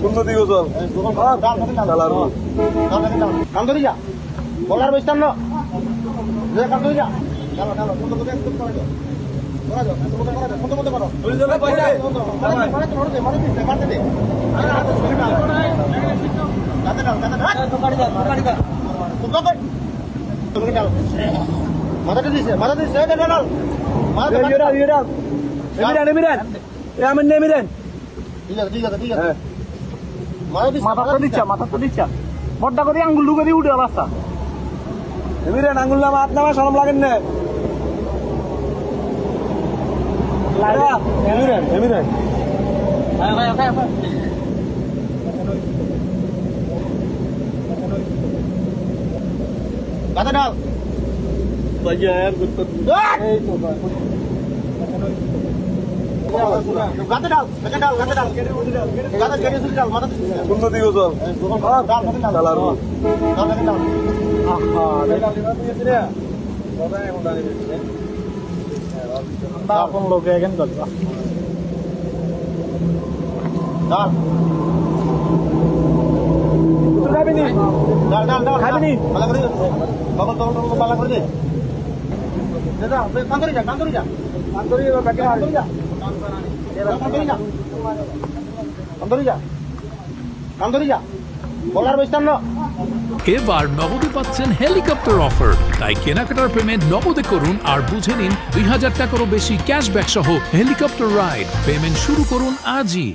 উন্নতি গোসল কান্দরিয়া বলার বৈষ্ণব কান্দরিয়া মাথাটা দিছে মাথা দিছে মাথা দিচ্ছা বড্ডা করে আঙ্গুল ঢুকে দিয়ে উঠে রাস্তা এমিরেন আঙ্গুল নামা হাত নামা সরম লাগেন না এমিরেন এমিরেন গাদা ডাল বাজার এই তো গাদা ডাল গাদা কেটে দিল ডাল মাথা উন্নতি গোসল ডাল আর ডাল আহা ডাল দিতে রে বাবা এখন ডাল দিতে আপন লোকে কেন ডাল ডাল খাবিনি ডাল ডাল ডাল খাবিনি ভালো করে বাবা তো ভালো করে দে দাদা কান্দরি যা কান্দরি ব্যাকে মার কান্দরি যা বলার বৈষ্ণব এবার নগদে পাচ্ছেন হেলিকপ্টার অফার, তাই কেনাকাটার পেমেন্ট নগদে করুন আর বুঝে নিন ২০০০ টাকারও বেশি ক্যাশব্যাক সহ হেলিকপ্টার রাইড। পেমেন্ট শুরু করুন আজই।